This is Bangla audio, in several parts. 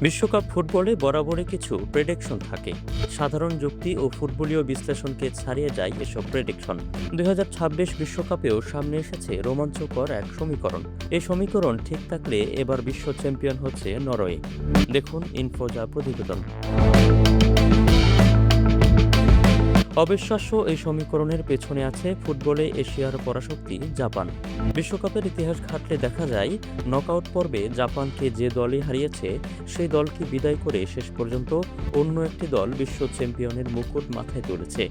বিশ্বকাপ ফুটবলে বরাবরই কিছু প্রেডিকশন থাকে। সাধারণ যুক্তি ও ফুটবলীয় বিশ্লেষণকে ছাড়িয়ে যায় এসব প্রেডিকশন। 2026 বিশ্বকাপেও সামনে এসেছে রোমাঞ্চকর এক সমীকরণ। এই সমীকরণ ঠিক থাকলে এবার বিশ্ব চ্যাম্পিয়ন হচ্ছে নরওয়ে। দেখুন ইনফোজা প্রতিবেদন। অবিশ্বাস্য এই সমীকরণের পেছনে আছে ফুটবলে এশিয়ার পরাশক্তি জাপান। বিশ্বকাপের ইতিহাস ঘাটলে দেখা যায়, নকআউট পর্বে জাপানকে যে দলই হারিয়েছে সেই দলকে বিদায় করে শেষ পর্যন্ত অন্য একটি দল বিশ্ব চ্যাম্পিয়নের মুকুট মাথায় তুলেছে।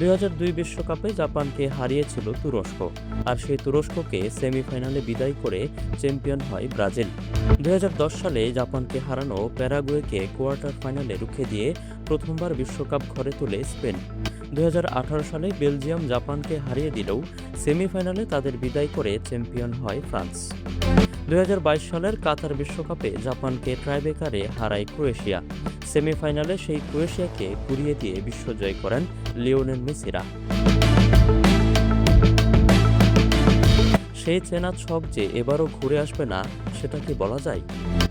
2002 বিশ্বকাপে জাপানকে হারিয়েছিল তুরস্ক, আর সেই তুরস্ককে সেমিফাইনালে বিদায় করে চ্যাম্পিয়ন হয় ব্রাজিল। 2010 সালে জাপানকে হারানো প্যারাগুয়েকে কোয়ার্টার ফাইনালে রুখে দিয়ে প্রথমবার বিশ্বকাপ ঘরে তোলে স্পেন। 2018 সালে বেলজিয়াম জাপানকে হারিয়ে দিলেও সেমিফাইনালে তাদের বিদায় করে চ্যাম্পিয়ন হয় ফ্রান্স। 2022 সালের কাতার বিশ্বকাপে জাপানকে ট্রাইব্রেকারে হারায় ক্রোয়েশিয়া। সেমিফাইনালে সেই ক্রোয়েশিয়াকে ঘুরিয়ে দিয়ে বিশ্বজয় করেন লিওনেল মেসিরা। সেই চেনা ছক যে এবারও ঘুরে আসবে না, সেটা কি বলা যায়?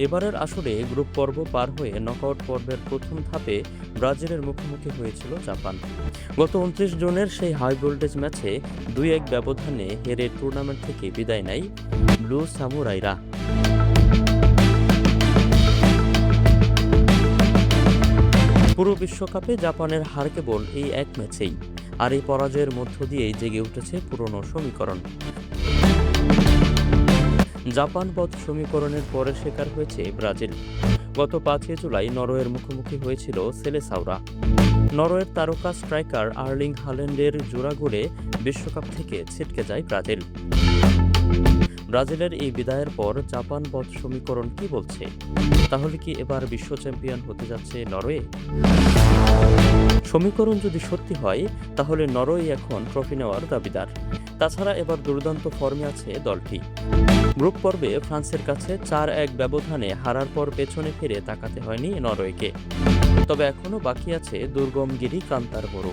এবারের আসরে গ্রুপ পর্ব পার হয়ে নকআউট পর্বের প্রথম ধাপে ব্রাজিলের মুখোমুখি হয়েছিল জাপান। গত 29 জুনের সেই হাই ভোল্টেজ ম্যাচে 2-1 ব্যবধানে হেরে টুর্নামেন্ট থেকে বিদায় নেয় ব্লু সামুরাইরা। পুরো বিশ্বকাপে জাপানের হার কেবল এই এক ম্যাচেই, আর এই পরাজয়ের মধ্য দিয়েই জেগে উঠেছে পুরনো সমীকরণ। জাপান বধ সমীকরণের পরে শিকার হয়েছে ব্রাজিল। গত 5 জুলাই নরওয়ের মুখোমুখি হয়েছিল সেলেসাওরা। নরওয়ের তারকা স্ট্রাইকার আর্লিং হাল্যান্ডের জোড়া গোলে বিশ্বকাপ থেকে ছিটকে যায় ব্রাজিল। ব্রাজিলের এই বিদায়ের পর জাপান বধ সমীকরণ কি বলছে? তাহলে কি এবার বিশ্ব চ্যাম্পিয়ন হতে যাচ্ছে নরওয়ে? সমীকরণ যদি সত্যি হয়, তাহলে নরওয়ে এখন ট্রফি নেওয়ার দাবিদার। তাছাড়া এবার দুর্দান্ত ফর্মে আছে দলটি। গ্রুপ পর্বে ফ্রান্সের কাছে 4-1 ব্যবধানে হারার পর পেছনে ফিরে তাকাতে হয়নি নরওয়েকে। তবে এখনও বাকি আছে দুর্গম গিরি কান্তার বড়।